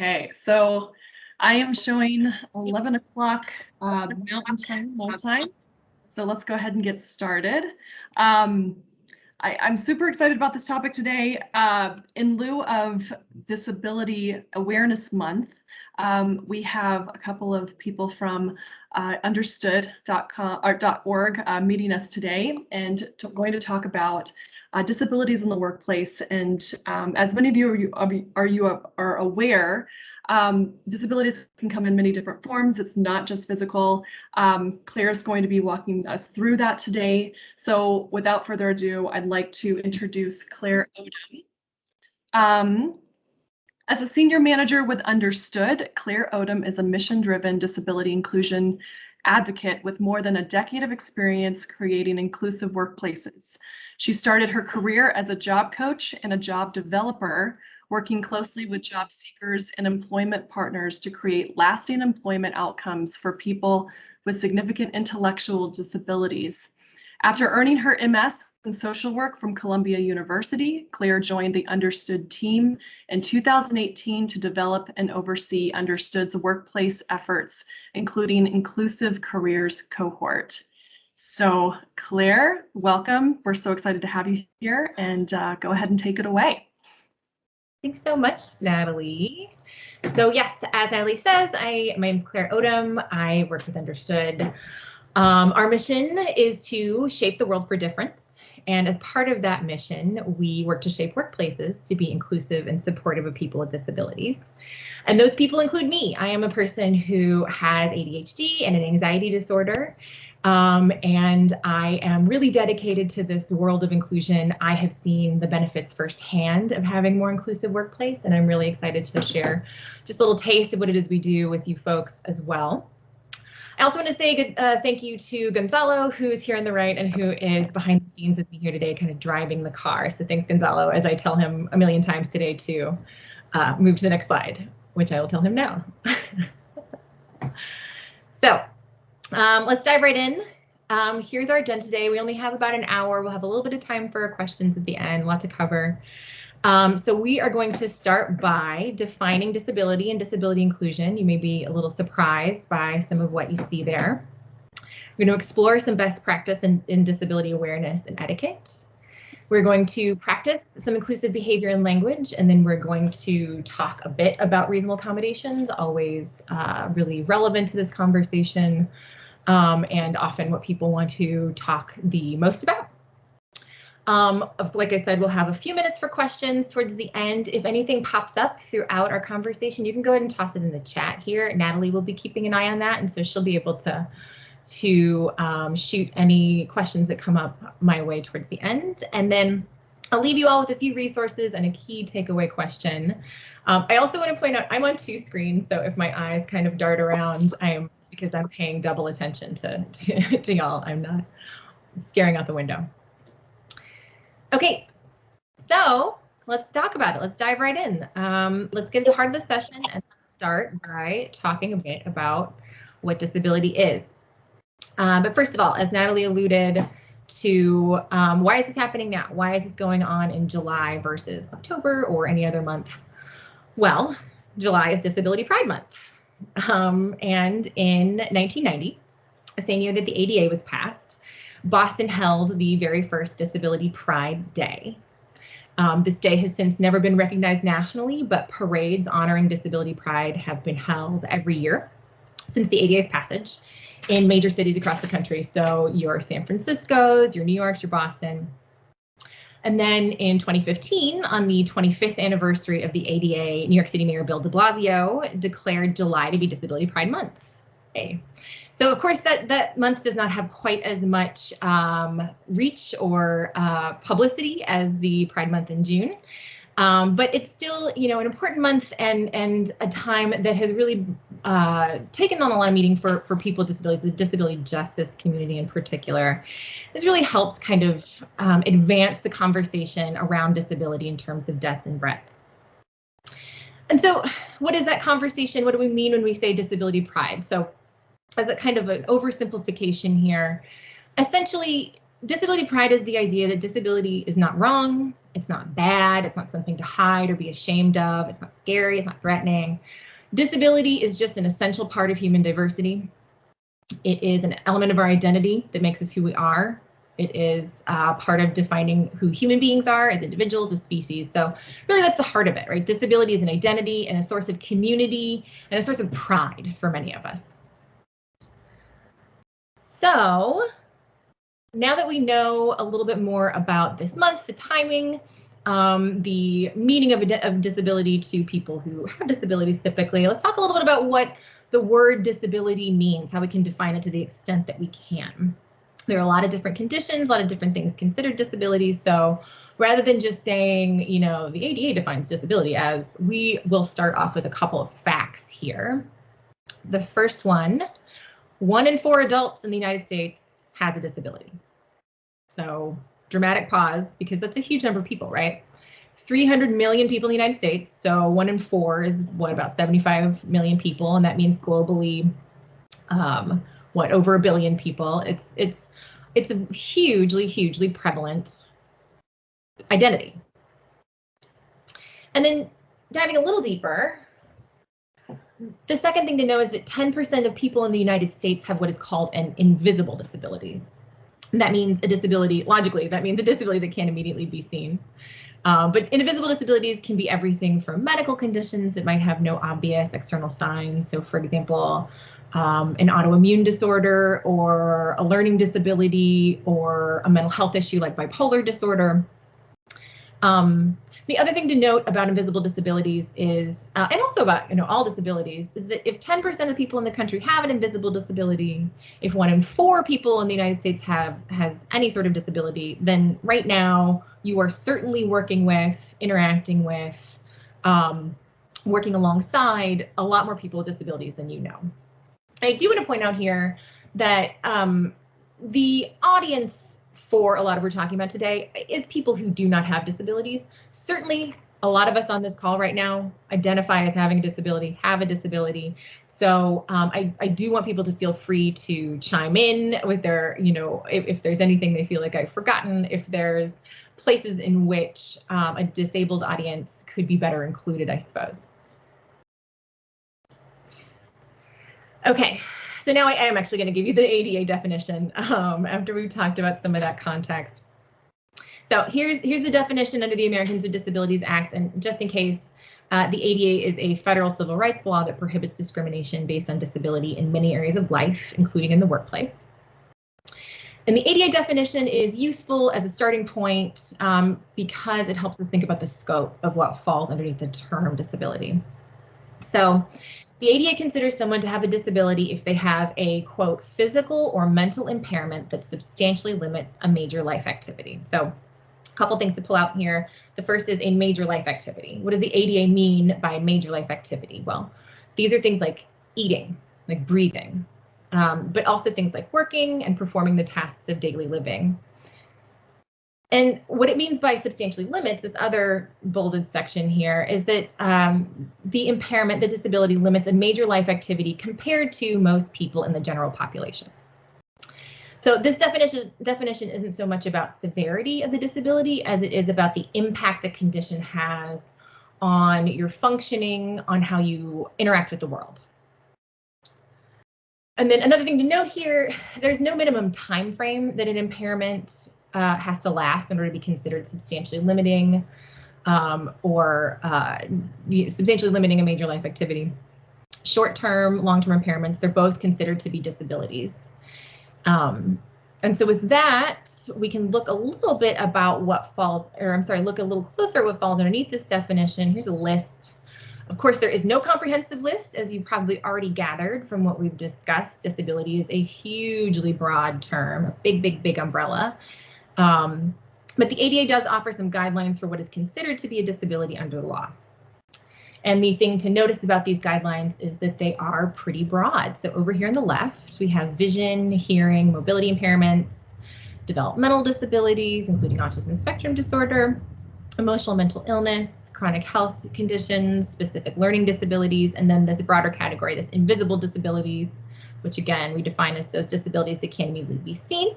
Okay, so I am showing 11 o'clock Mountain Time, my time. So let's go ahead and get started. I'm super excited about this topic today. In lieu of Disability Awareness Month, we have a couple of people from understood.com or .org meeting us today and going to talk about disabilities in the workplace. And as many of you are aware, disabilities can come in many different forms. It's not just physical. Claire is going to be walking us through that today. So without further ado, I'd like to introduce Claire Odom. As a senior manager with Understood, Claire Odom is a mission-driven disability inclusion advocate with more than a decade of experience creating inclusive workplaces. She started her career as a job coach and a job developer, working closely with job seekers and employment partners to create lasting employment outcomes for people with significant intellectual disabilities. After earning her MS in social work from Columbia University, Claire joined the Understood team in 2018 to develop and oversee Understood's workplace efforts, including Inclusive Careers Cohort. So Claire, welcome. We're so excited to have you here, and go ahead and take it away. Thanks so much, Natalie. So yes, as Natalie says, my name is Claire Odom. I work with Understood. Our mission is to shape the world for difference. And as part of that mission, we work to shape workplaces to be inclusive and supportive of people with disabilities. And those people include me. I am a person who has ADHD and an anxiety disorder. And I am really dedicated to this world of inclusion. I have seen the benefits firsthand of having more inclusive workplace, and I'm really excited to share just a little taste of what it is we do with you folks as well. I also want to say good thank you to Gonzalo, who's here on the right and who is behind the scenes with me here today, kind of driving the car. So thanks, Gonzalo, as I tell him a million times today to move to the next slide, which I will tell him now. So let's dive right in. Here's our agenda today. We only have about an hour. We'll have a little bit of time for questions at the end, a lot to cover. So we are going to start by defining disability and disability inclusion. You may be a little surprised by some of what you see there. We're going to explore some best practice in disability awareness and etiquette. We're going to practice some inclusive behavior and language, and then we're going to talk a bit about reasonable accommodations, always really relevant to this conversation, and often what people want to talk the most about. Like I said, we'll have a few minutes for questions towards the end. If anything pops up throughout our conversation, you can go ahead and toss it in the chat here. Natalie will be keeping an eye on that, and so she'll be able to shoot any questions that come up my way towards the end. And then I'll leave you all with a few resources and a key takeaway question. I also want to point out I'm on 2 screens, so if my eyes kind of dart around, it's because I'm paying double attention to y'all. I'm not staring out the window. Okay, so let's talk about it. Let's dive right in. Let's get to the heart of the session and let's start by talking a bit about what disability is. But first of all, as Natalie alluded to, why is this happening now? Why is this going on in July versus October or any other month? Well, July is Disability Pride Month. And in 1990, the same year that the ADA was passed, Boston held the very first Disability Pride Day. This day has since never been recognized nationally, but parades honoring disability pride have been held every year since the ADA's passage in major cities across the country. So your San Francisco's, your New York's, your Boston. And then in 2015, on the 25th anniversary of the ADA, New York City Mayor Bill de Blasio declared July to be Disability Pride Month. Okay. So of course that month does not have quite as much reach or publicity as the Pride Month in June, but it's still, an important month and a time that has really taken on a lot of meaning for people with disabilities, the disability justice community in particular. This really helped kind of advance the conversation around disability in terms of depth and breadth. And so what is that conversation? What do we mean when we say disability pride? So as a kind of an oversimplification here, essentially disability pride is the idea that disability is not wrong, it's not bad, it's not something to hide or be ashamed of, it's not scary, it's not threatening. Disability is just an essential part of human diversity. It is an element of our identity that makes us who we are. It is part of defining who human beings are as individuals, as species. So really that's the heart of it, right? Disability is an identity and a source of community and a source of pride for many of us. So now that we know a little bit more about this month, the timing, the meaning of disability to people who have disabilities typically, let's talk a little bit about what the word disability means, how we can define it to the extent that we can. There are a lot of different conditions, a lot of different things considered disabilities. So rather than just saying, you know, the ADA defines disability as, we will start off with a couple of facts here. The first one in 4 adults in the United States has a disability. So dramatic pause, because that's a huge number of people, right? 300 million people in the United States. So 1 in 4 is what, about 75 million people. And that means globally, what, over 1 billion people. It's a hugely prevalent identity. And then diving a little deeper, the second thing to know is that 10% of people in the United States have what is called an invisible disability. And that means a disability, logically, that means a disability that can't immediately be seen. But invisible disabilities can be everything from medical conditions that might have no obvious external signs. So for example, an autoimmune disorder or a learning disability or a mental health issue like bipolar disorder. The other thing to note about invisible disabilities is, and also about all disabilities, is that if 10% of people in the country have an invisible disability, if 1 in 4 people in the United States has any sort of disability, then right now you are certainly working with, interacting with, working alongside a lot more people with disabilities than you know. I do want to point out here that the audience for a lot of what we're talking about today is people who do not have disabilities. Certainly, a lot of us on this call right now identify as having a disability, have a disability. So I do want people to feel free to chime in with their, if there's anything they feel like I've forgotten, if there's places in which a disabled audience could be better included, I suppose. Okay, so now I am actually going to give you the ADA definition after we've talked about some of that context. So here's the definition under the Americans with Disabilities Act, and just in case, the ADA is a federal civil rights law that prohibits discrimination based on disability in many areas of life, including in the workplace. And the ADA definition is useful as a starting point because it helps us think about the scope of what falls underneath the term disability. So the ADA considers someone to have a disability if they have a, quote, physical or mental impairment that substantially limits a major life activity. So a couple things to pull out here. The first is a major life activity. What does the ADA mean by major life activity? Well, these are things like eating, like breathing, but also things like working and performing the tasks of daily living. And what it means by substantially limits, this other bolded section here, is that the impairment, the disability limits a major life activity compared to most people in the general population. So this definition isn't so much about severity of the disability as it is about the impact a condition has on your functioning, on how you interact with the world. And then another thing to note here, there's no minimum time frame that an impairment has to last in order to be considered substantially limiting or substantially limiting a major life activity. Short-term, long-term impairments, they're both considered to be disabilities. And so with that, we can look a little bit about what falls, or I'm sorry, look a little closer at what falls underneath this definition. Here's a list. Of course, there is no comprehensive list, as you probably already gathered from what we've discussed. Disability is a hugely broad term, a big umbrella. But the ADA does offer some guidelines for what is considered to be a disability under the law. And the thing to notice about these guidelines is that they are pretty broad. So over here on the left, we have vision, hearing, mobility impairments, developmental disabilities, including autism spectrum disorder, emotional and mental illness, chronic health conditions, specific learning disabilities, and then this broader category, this invisible disabilities, which again, we define as those disabilities that can't immediately be seen.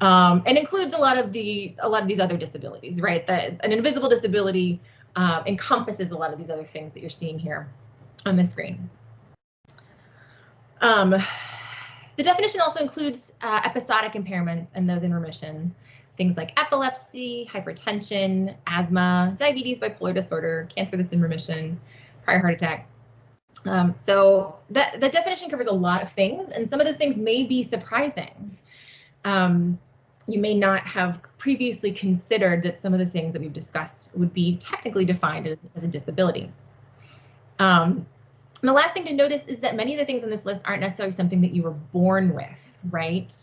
And includes a lot of these other disabilities, right? That an invisible disability encompasses a lot of these other things that you're seeing here on the screen. The definition also includes episodic impairments and those in remission. Things like epilepsy, hypertension, asthma, diabetes, bipolar disorder, cancer that's in remission, prior heart attack. So the definition covers a lot of things, and some of those things may be surprising. You may not have previously considered that some of the things that we've discussed would be technically defined as a disability. The last thing to notice is that many of the things on this list aren't necessarily something that you were born with, right?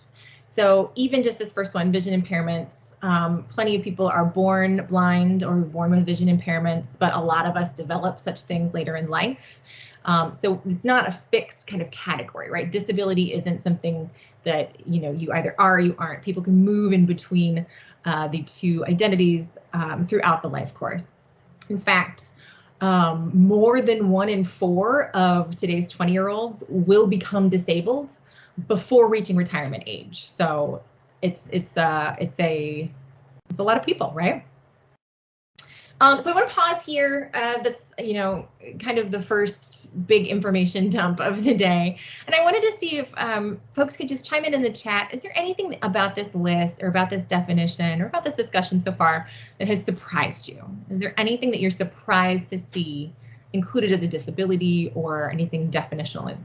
So even just this first one, vision impairments, plenty of people are born blind or born with vision impairments, but a lot of us develop such things later in life. So it's not a fixed kind of category, right? Disability isn't something that, you know, you either are or you aren't. People can move in between the two identities throughout the life course. In fact, more than 1 in 4 of today's 20-year-olds will become disabled before reaching retirement age. So it's a lot of people, right? So I want to pause here. That's, you know, kind of the first big information dump of the day. And I wanted to see if folks could just chime in the chat. Is there anything about this list or about this definition or about this discussion so far that has surprised you? Is there anything that you're surprised to see included as a disability or anything definitional?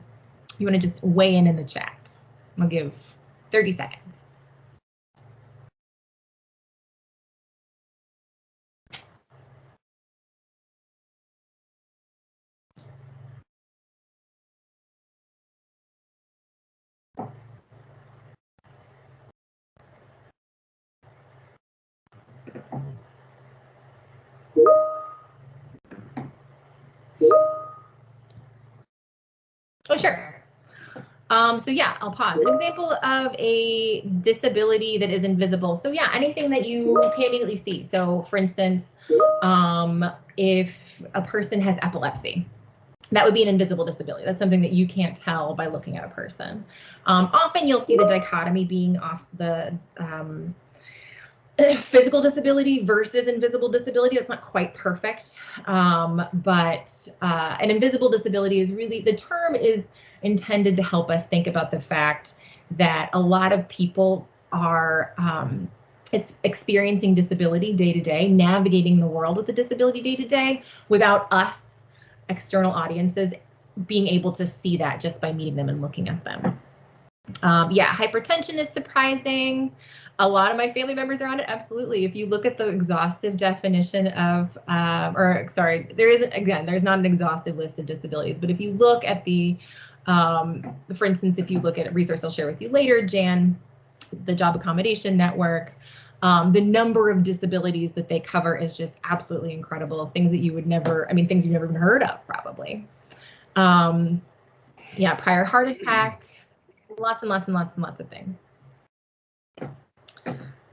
You want to just weigh in the chat. I'll give 30 seconds. Oh, sure. So yeah, I'll pause. An example of a disability that is invisible. So yeah, anything that you can immediately see. So for instance, if a person has epilepsy, that would be an invisible disability. That's something that you can't tell by looking at a person. Often you'll see the dichotomy being off the physical disability versus invisible disability. That's not quite perfect, but an invisible disability is really, the term is intended to help us think about the fact that a lot of people are experiencing disability day to day, navigating the world with a disability day to day without us, external audiences, being able to see that just by meeting them and looking at them. Yeah, hypertension is surprising. A lot of my family members are on it. Absolutely. If you look at the exhaustive definition of, there's not an exhaustive list of disabilities, but if you look at for instance, if you look at a resource I'll share with you later, Jan, the Job Accommodation Network, the number of disabilities that they cover is just absolutely incredible. Things that you would never, things you've never even heard of, probably. Yeah, prior heart attack, lots and lots and lots and lots of things.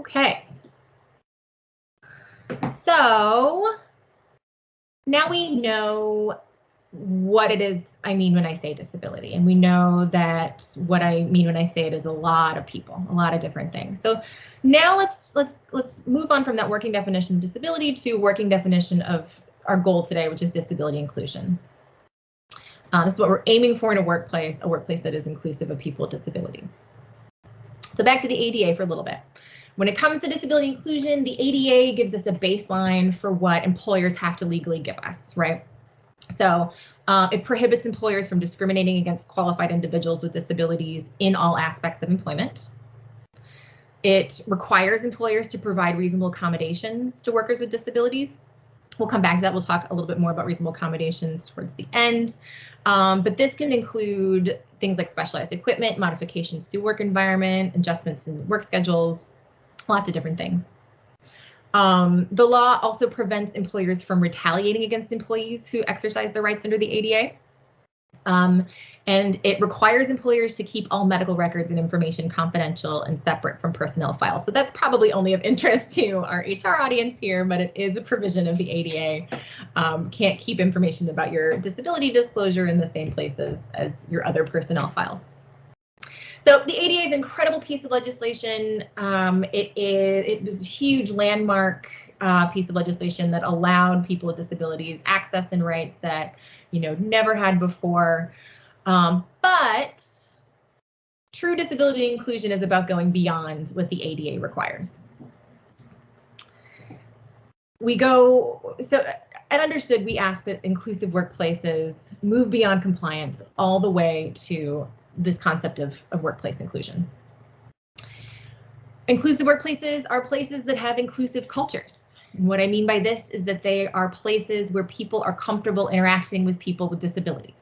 Okay. So now we know what it is I mean when I say disability, and we know that what I mean when I say it is a lot of people, a lot of different things. So now let's move on from that working definition of disability to working definition of our goal today, which is disability inclusion. This is what we're aiming for in a workplace that is inclusive of people with disabilities. So back to the ADA for a little bit. When it comes to disability inclusion, the ADA gives us a baseline for what employers have to legally give us, right? So it prohibits employers from discriminating against qualified individuals with disabilities in all aspects of employment. It requires employers to provide reasonable accommodations to workers with disabilities. We'll come back to that. We'll talk a little bit more about reasonable accommodations towards the end. But this can include things like specialized equipment, modifications to work environment, adjustments in work schedules, lots of different things. The law also prevents employers from retaliating against employees who exercise their rights under the ADA. And it requires employers to keep all medical records and information confidential and separate from personnel files. So that's probably only of interest to our HR audience here, but it is a provision of the ADA. Can't keep information about your disability disclosure in the same places as your other personnel files. So the ADA is an incredible piece of legislation. It was a huge landmark piece of legislation that allowed people with disabilities access and rights that, never had before. But true disability inclusion is about going beyond what the ADA requires. So at Understood, we ask that inclusive workplaces move beyond compliance all the way to this concept of workplace inclusion. Inclusive workplaces are places that have inclusive cultures. And what I mean by this is that they are places where people are comfortable interacting with people with disabilities.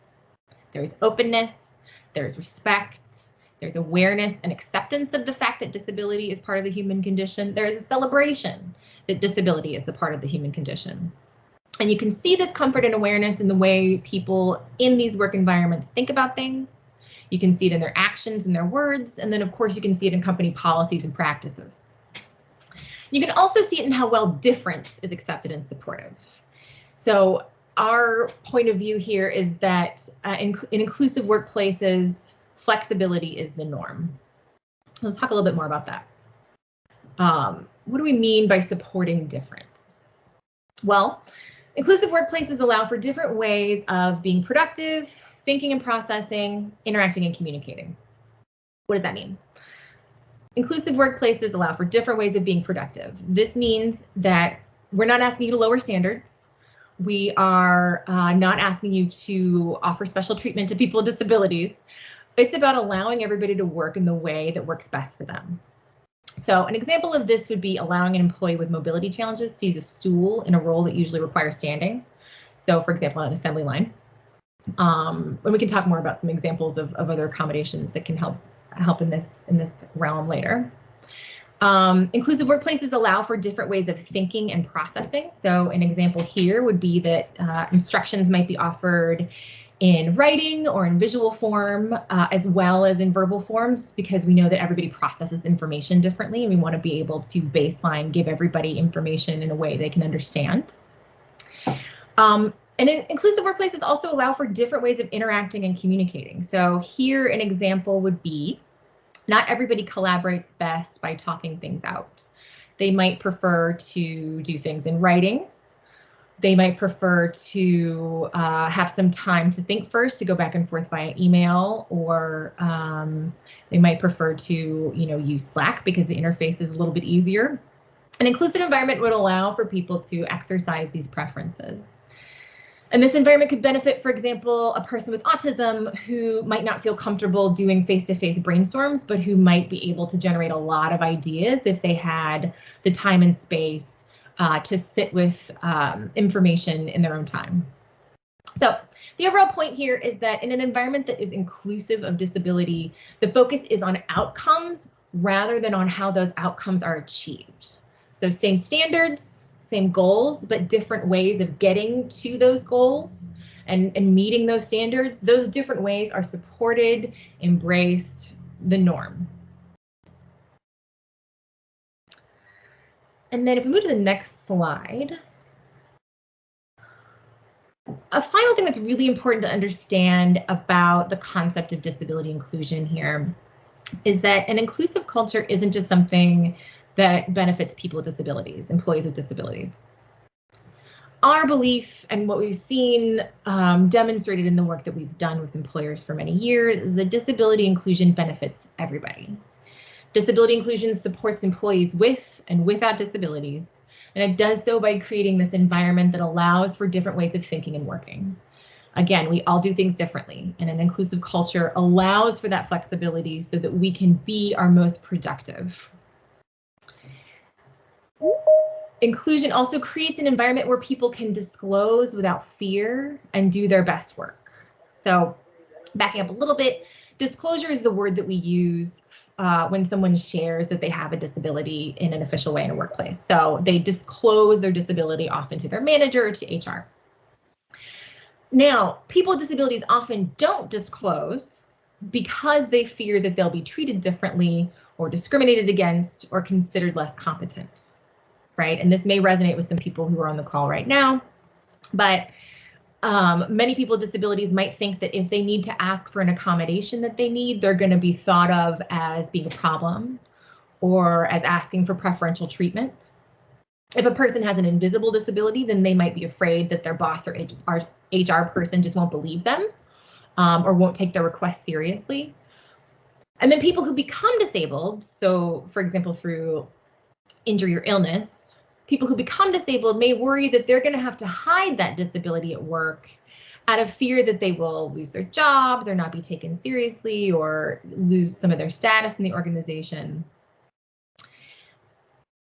There's openness, there's respect, there's awareness and acceptance of the fact that disability is part of the human condition. There is a celebration that disability is the part of the human condition. And you can see this comfort and awareness in the way people in these work environments think about things. You can see it in their actions and their words. And then, of course, you can see it in company policies and practices. You can also see it in how well difference is accepted and supportive. So our point of view here is that in inclusive workplaces, flexibility is the norm. Let's talk a little bit more about that. What do we mean by supporting difference? Well, inclusive workplaces allow for different ways of being productive, thinking and processing, interacting and communicating. What does that mean? Inclusive workplaces allow for different ways of being productive. This means that we're not asking you to lower standards. We are not asking you to offer special treatment to people with disabilities. It's about allowing everybody to work in the way that works best for them. So an example of this would be allowing an employee with mobility challenges to use a stool in a role that usually requires standing. So for example, on an assembly line. And we can talk more about some examples of other accommodations that can help in this realm later. Inclusive workplaces allow for different ways of thinking and processing. So an example here would be that instructions might be offered in writing or in visual form, as well as in verbal forms, because we know that everybody processes information differently, and we want to be able to baseline give everybody information in a way they can understand. And inclusive workplaces also allow for different ways of interacting and communicating. So here an example would be, not everybody collaborates best by talking things out. They might prefer to do things in writing. They might prefer to have some time to think first, to go back and forth via email, or they might prefer to, use Slack because the interface is a little bit easier. An inclusive environment would allow for people to exercise these preferences. And this environment could benefit, for example, a person with autism who might not feel comfortable doing face-to-face brainstorms, but who might be able to generate a lot of ideas if they had the time and space to sit with information in their own time. So the overall point here is that in an environment that is inclusive of disability, the focus is on outcomes rather than on how those outcomes are achieved. So same standards, same goals, but different ways of getting to those goals and meeting those standards. Those different ways are supported, embraced, the norm. And then if we move to the next slide, a final thing that's really important to understand about the concept of disability inclusion here is that an inclusive culture isn't just something that benefits people with disabilities, employees with disabilities. Our belief and what we've seen demonstrated in the work that we've done with employers for many years is that disability inclusion benefits everybody. Disability inclusion supports employees with and without disabilities, and it does so by creating this environment that allows for different ways of thinking and working. Again, we all do things differently, and an inclusive culture allows for that flexibility so that we can be our most productive. Inclusion also creates an environment where people can disclose without fear and do their best work. So backing up a little bit, disclosure is the word that we use when someone shares that they have a disability in an official way in a workplace. So they disclose their disability often to their manager or to HR. Now, people with disabilities often don't disclose because they fear that they'll be treated differently or discriminated against or considered less competent. Right? And this may resonate with some people who are on the call right now, but Many people with disabilities might think that if they need to ask for an accommodation that they need, they're going to be thought of as being a problem or as asking for preferential treatment. If a person has an invisible disability, then they might be afraid that their boss or HR person just won't believe them or won't take their request seriously. And then people who become disabled, so for example, through injury or illness, people who become disabled may worry that they're going to have to hide that disability at work out of fear that they will lose their jobs or not be taken seriously or lose some of their status in the organization.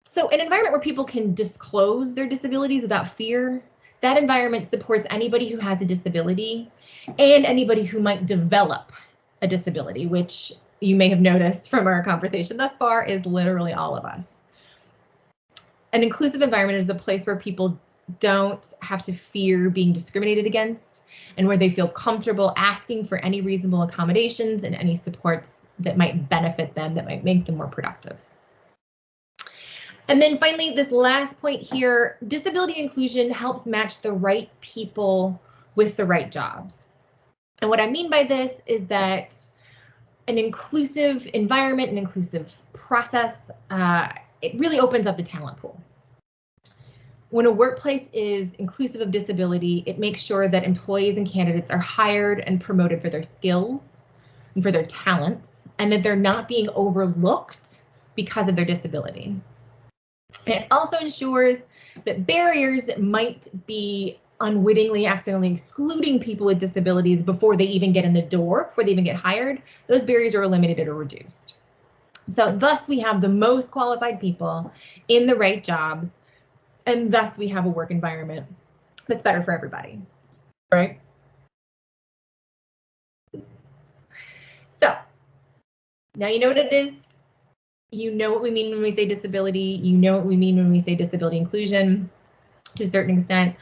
So an environment where people can disclose their disabilities without fear, that environment supports anybody who has a disability and anybody who might develop a disability, which you may have noticed from our conversation thus far is literally all of us. An inclusive environment is a place where people don't have to fear being discriminated against and where they feel comfortable asking for any reasonable accommodations and any supports that might benefit them, that might make them more productive. And then finally, this last point here, disability inclusion helps match the right people with the right jobs. And what I mean by this is that an inclusive environment, an inclusive process, it really opens up the talent pool. When a workplace is inclusive of disability, it makes sure that employees and candidates are hired and promoted for their skills and for their talents, and that they're not being overlooked because of their disability. It also ensures that barriers that might be unwittingly, accidentally excluding people with disabilities before they even get in the door, before they even get hired, those barriers are eliminated or reduced. So thus we have the most qualified people in the right jobs, and thus we have a work environment that's better for everybody, right? So now you know what it is. You know what we mean when we say disability. You know what we mean when we say disability inclusion to a certain extent.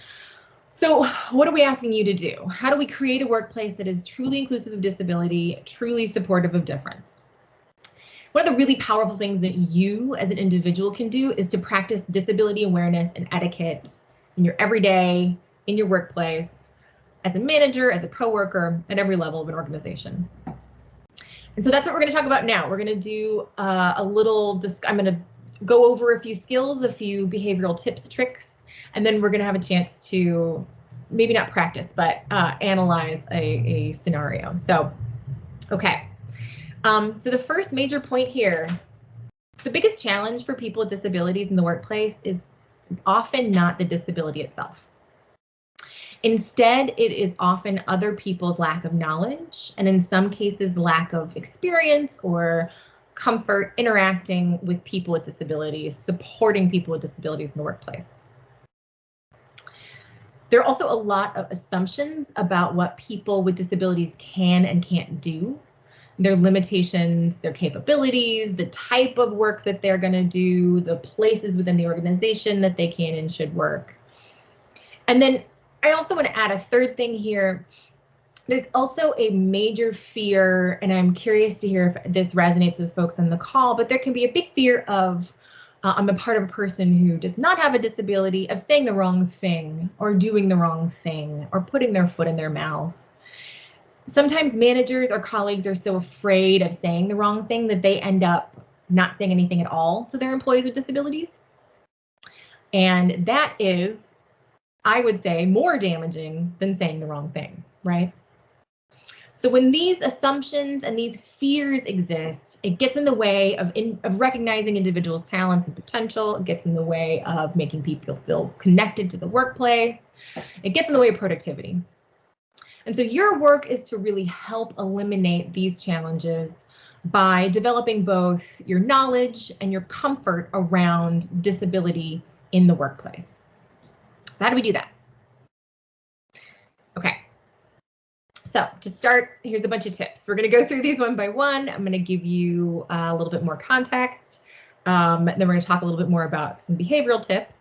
So what are we asking you to do? How do we create a workplace that is truly inclusive of disability, truly supportive of difference? One of the really powerful things that you as an individual can do is to practice disability awareness and etiquette in your everyday, in your workplace, as a manager, as a coworker, at every level of an organization. And so that's what we're going to talk about now. We're going to do I'm going to go over a few skills, a few behavioral tips, tricks, and then we're going to have a chance to maybe not practice, but analyze a scenario. So, okay. So the first major point here, the biggest challenge for people with disabilities in the workplace is often not the disability itself. Instead, it is often other people's lack of knowledge, and in some cases, lack of experience or comfort interacting with people with disabilities, supporting people with disabilities in the workplace. There are also a lot of assumptions about what people with disabilities can and can't do, their limitations, their capabilities, the type of work that they're going to do, the places within the organization that they can and should work. And then I also want to add a third thing here. There's also a major fear, and I'm curious to hear if this resonates with folks on the call, but there can be a big fear of, on the part of a person who does not have a disability, of saying the wrong thing or doing the wrong thing or putting their foot in their mouth. Sometimes managers or colleagues are so afraid of saying the wrong thing that they end up not saying anything at all to their employees with disabilities. And that is, I would say, more damaging than saying the wrong thing, right? So when these assumptions and these fears exist, it gets in the way of recognizing individuals' talents and potential. It gets in the way of making people feel connected to the workplace. It gets in the way of productivity. And so your work is to really help eliminate these challenges by developing both your knowledge and your comfort around disability in the workplace. So how do we do that? Okay. So to start, here's a bunch of tips. We're going to go through these one by one. I'm going to give you a little bit more context. Then we're going to talk a little bit more about some behavioral tips.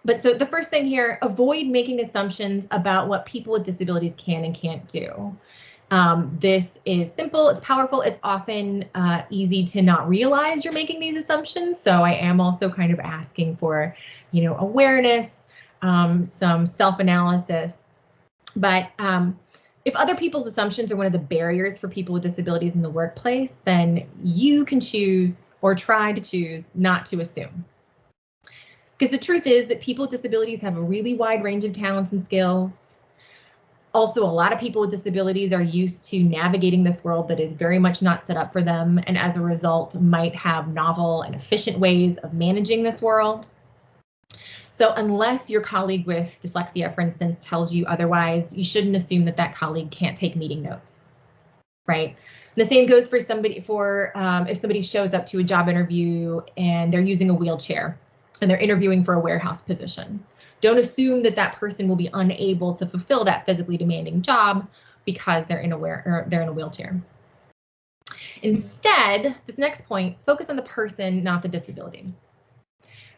But so the first thing here, avoid making assumptions about what people with disabilities can and can't do. This is simple, it's powerful, it's often easy to not realize you're making these assumptions. So I am also kind of asking for, awareness some self-analysis. But if other people's assumptions are one of the barriers for people with disabilities in the workplace, then you can choose or try to choose not to assume. Because the truth is that people with disabilities have a really wide range of talents and skills. Also, a lot of people with disabilities are used to navigating this world that is very much not set up for them, and as a result might have novel and efficient ways of managing this world. So unless your colleague with dyslexia, for instance, tells you otherwise, you shouldn't assume that that colleague can't take meeting notes, right? The same goes for somebody if somebody shows up to a job interview and they're using a wheelchair and they're interviewing for a warehouse position. Don't assume that that person will be unable to fulfill that physically demanding job because they're in a wheelchair. Instead, this next point, focus on the person, not the disability.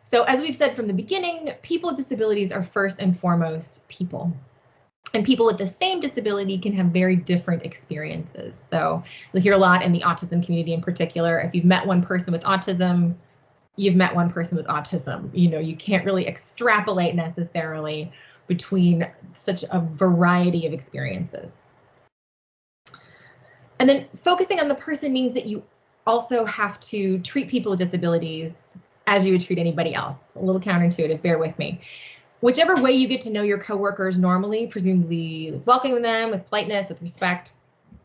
So as we've said from the beginning, people with disabilities are first and foremost people. And people with the same disability can have very different experiences. So you'll hear a lot in the autism community in particular. If you've met one person with autism, you've met one person with autism. You know, you can't really extrapolate necessarily between such a variety of experiences. And then focusing on the person means that you also have to treat people with disabilities as you would treat anybody else. A little counterintuitive, bear with me. Whichever way you get to know your coworkers normally, presumably welcoming them with politeness, with respect,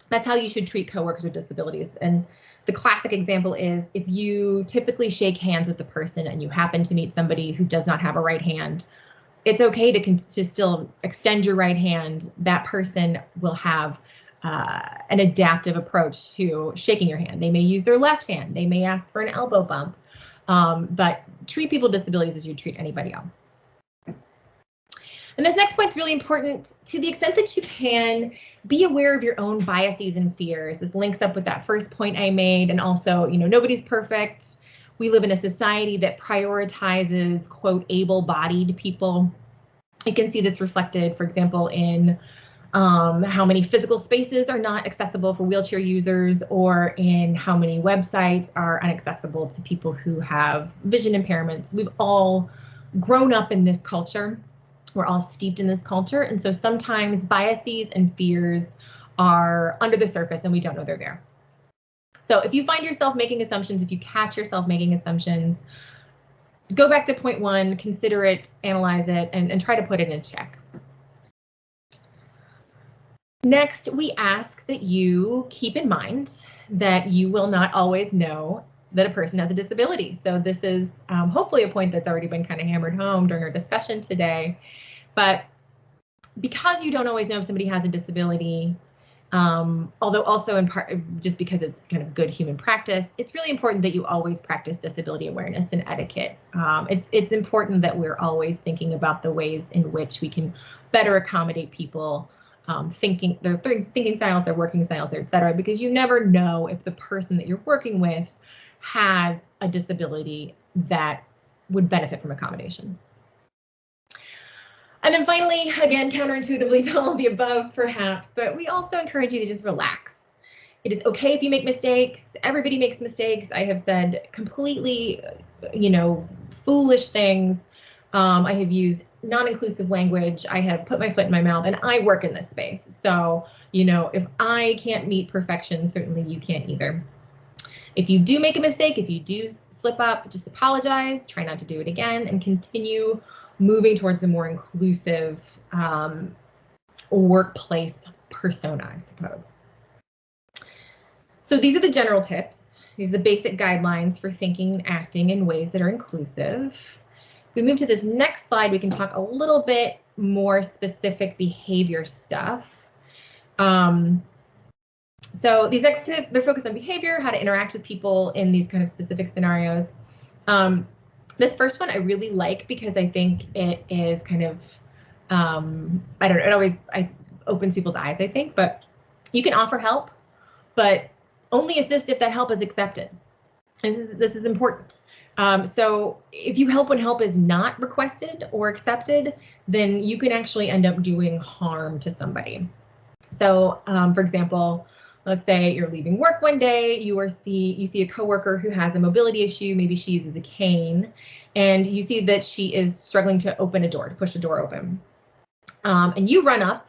that's how you should treat coworkers with disabilities. And the classic example is if you typically shake hands with the person and you happen to meet somebody who does not have a right hand, it's okay to still extend your right hand. That person will have an adaptive approach to shaking your hand. They may use their left hand. They may ask for an elbow bump, but treat people with disabilities as you treat anybody else. And this next point is really important. To the extent that you can, be aware of your own biases and fears. This links up with that first point I made, and also, you know, nobody's perfect. We live in a society that prioritizes, quote, able-bodied people. You can see this reflected, for example, in how many physical spaces are not accessible for wheelchair users, or in how many websites are inaccessible to people who have vision impairments. We've all grown up in this culture. We're all steeped in this culture, and so sometimes biases and fears are under the surface and we don't know they're there. So if you find yourself making assumptions, if you catch yourself making assumptions, go back to point one, consider it, analyze it, and try to put it in check. Next, we ask that you keep in mind that you will not always know that a person has a disability. So this is hopefully a point that's already been kind of hammered home during our discussion today. But because you don't always know if somebody has a disability, although also in part just because it's kind of good human practice, it's really important that you always practice disability awareness and etiquette. It's important that we're always thinking about the ways in which we can better accommodate people, their thinking styles, their working styles, et cetera, because you never know if the person that you're working with has a disability that would benefit from accommodation. And then finally, again, counterintuitively to all of the above, perhaps, but we also encourage you to just relax. It is okay if you make mistakes. Everybody makes mistakes. I have said completely, foolish things. I have used non-inclusive language. I have put my foot in my mouth, and I work in this space. So, if I can't meet perfection, certainly you can't either. If you do make a mistake, if you do slip up, just apologize, try not to do it again, and continue moving towards a more inclusive workplace persona, I suppose. So these are the general tips. These are the basic guidelines for thinking and acting in ways that are inclusive. If we move to this next slide, we can talk a little bit more specific behavior stuff. So these next tips, they're focused on behavior, how to interact with people in these kind of specific scenarios. This first one I really like because I think it is kind of, it opens people's eyes, I think, but you can offer help, but only assist if that help is accepted. And this is important. So if you help when help is not requested or accepted, then you can actually end up doing harm to somebody. So, for example, Let's say you're leaving work one day, you see a coworker who has a mobility issue, maybe she uses a cane, and you see that she is struggling to open a door, to push a door open. And you run up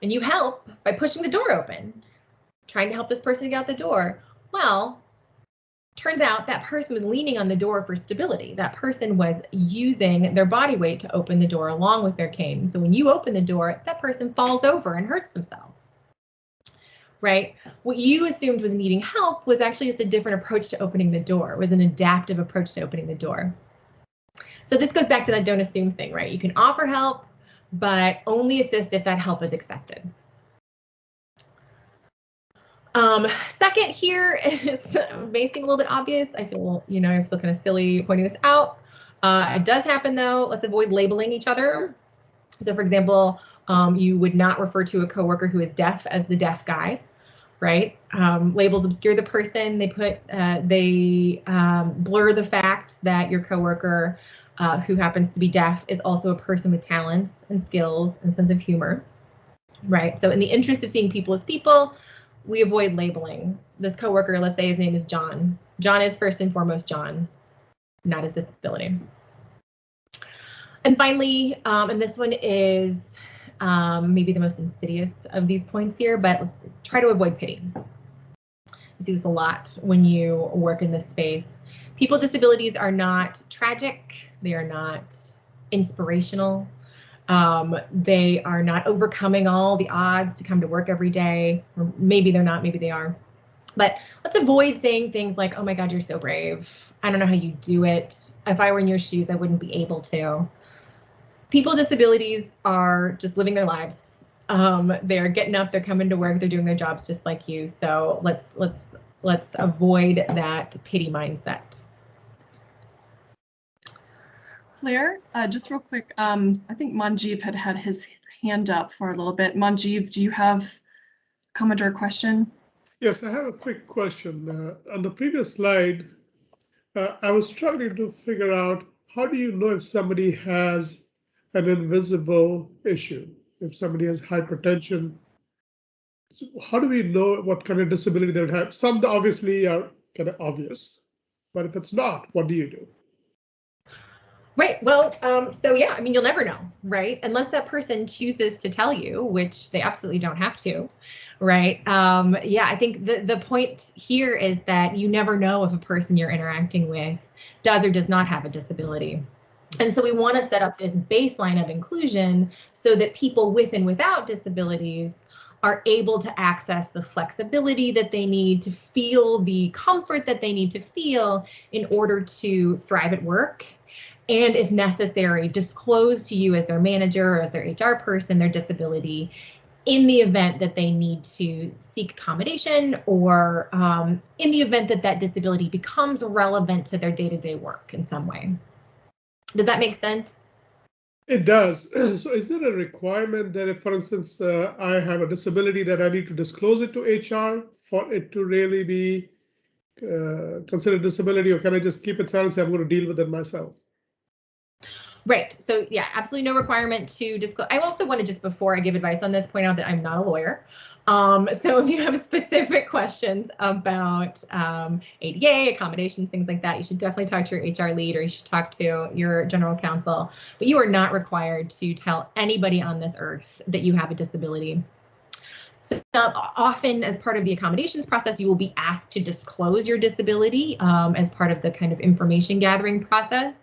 and you help by pushing the door open, trying to help this person get out the door. Well, turns out that person was leaning on the door for stability. That person was using their body weight to open the door along with their cane. So when you open the door, that person falls over and hurts themselves, right? What you assumed was needing help was actually just a different approach to opening the door, was an adaptive approach to opening the door. So this goes back to that don't assume thing, right? You can offer help, but only assist if that help is accepted. Second here is may seem a little bit obvious. I feel, I feel kind of silly pointing this out. It does happen though. Let's avoid labeling each other. So for example, you would not refer to a coworker who is deaf as the deaf guy, right? Labels obscure the person. They blur the fact that your coworker who happens to be deaf is also a person with talents and skills and sense of humor, right? So in the interest of seeing people as people, we avoid labeling. This coworker, let's say his name is John. John is first and foremost John, not his disability. And finally, and this one is maybe the most insidious of these points here, but try to avoid pity. You see this a lot when you work in this space. People with disabilities are not tragic. They are not inspirational. They are not overcoming all the odds to come to work every day, or maybe they're not, maybe they are. But let's avoid saying things like, oh my God, you're so brave. I don't know how you do it. If I were in your shoes, I wouldn't be able to. People with disabilities are just living their lives. They're getting up, they're coming to work, they're doing their jobs just like you. So let's avoid that pity mindset. Claire, just real quick, I think Manjeev had his hand up for a little bit. Manjeev, do you have a comment or a question? Yes, I have a quick question. On the previous slide, I was struggling to figure out how do you know if somebody has an invisible issue, if somebody has hypertension? How do we know what kind of disability they would have? Some obviously are kind of obvious, but if it's not, what do you do? Right. Well, so yeah, I mean, you'll never know, right? Unless that person chooses to tell you, which they absolutely don't have to, right? Yeah, I think the point here is that you never know if a person you're interacting with does or does not have a disability. And so we want to set up this baseline of inclusion so that people with and without disabilities are able to access the flexibility that they need to feel the comfort that they need to feel in order to thrive at work. And if necessary, disclose to you as their manager or as their HR person their disability in the event that they need to seek accommodation or in the event that that disability becomes relevant to their day-to-day work in some way. Does that make sense? It does. So is there a requirement that if, for instance, I have a disability that I need to disclose it to HR for it to really be considered disability, or can I just keep it silent and say I'm going to deal with it myself? Right. So yeah, absolutely no requirement to disclose. I also want to just, before I give advice on this, point out that I'm not a lawyer. So if you have specific questions about ADA, accommodations, things like that, you should definitely talk to your HR lead or you should talk to your general counsel. But you are not required to tell anybody on this earth that you have a disability. So, often as part of the accommodations process, you will be asked to disclose your disability as part of the kind of information gathering process.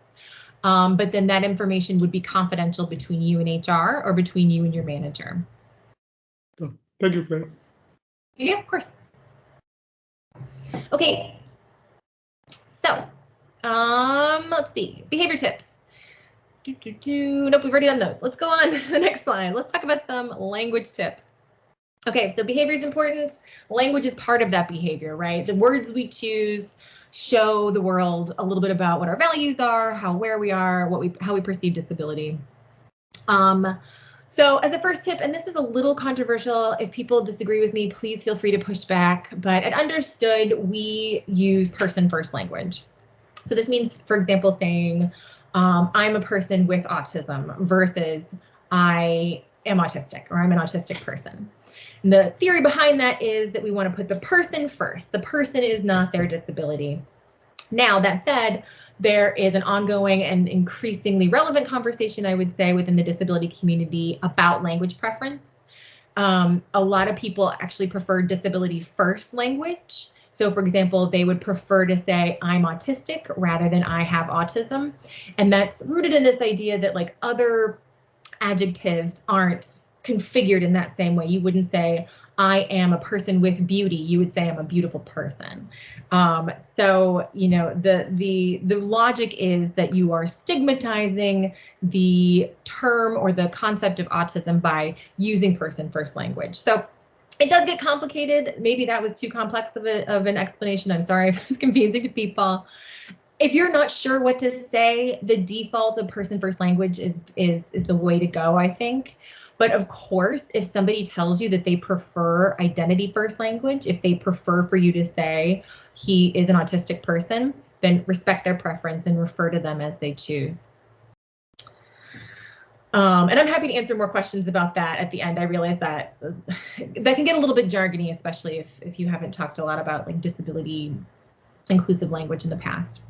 But then that information would be confidential between you and HR or between you and your manager. Oh, thank you, Claire. Yeah, of course. Okay. So, let's see. Behavior tips. Nope, we've already done those. Let's go on to the next slide. Let's talk about some language tips. Okay, so behavior is important. Language is part of that behavior, right? The words we choose show the world a little bit about what our values are, how aware we are, how we perceive disability. So as a first tip, and this is a little controversial, if people disagree with me, please feel free to push back, but at Understood, we use person first language. So this means, for example, saying, I'm a person with autism versus I am autistic or I'm an autistic person. And the theory behind that is that we want to put the person first. The person is not their disability. Now, that said, there is an ongoing and increasingly relevant conversation, I would say, within the disability community about language preference. A lot of people actually prefer disability first language. So, for example, they would prefer to say I'm autistic rather than I have autism. And that's rooted in this idea that like other adjectives aren't configured in that same way. You wouldn't say I am a person with beauty. You would say I'm a beautiful person. So, you know, the logic is that you are stigmatizing the term or the concept of autism by using person first language. So it does get complicated. Maybe that was too complex of an explanation. I'm sorry if it's confusing to people. If you're not sure what to say, the default of person first language is the way to go, I think. But of course, if somebody tells you that they prefer identity first language, if they prefer for you to say he is an autistic person, then respect their preference and refer to them as they choose. And I'm happy to answer more questions about that at the end. I realize that that can get a little bit jargony, especially if you haven't talked a lot about like disability inclusive language in the past.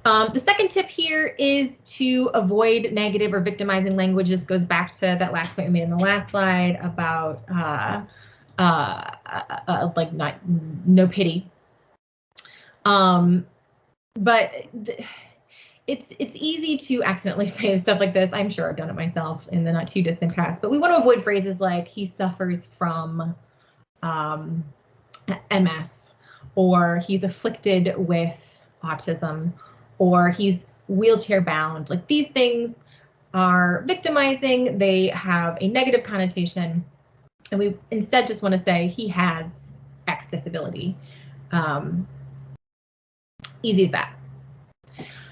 The second tip here is to avoid negative or victimizing language. This goes back to that last point we made in the last slide about like no pity. But it's easy to accidentally say stuff like this. I'm sure I've done it myself in the not too distant past, but we want to avoid phrases like he suffers from MS, or he's afflicted with autism, or he's wheelchair bound. Like these things are victimizing. They have a negative connotation. And we instead just want to say he has X disability. Easy as that.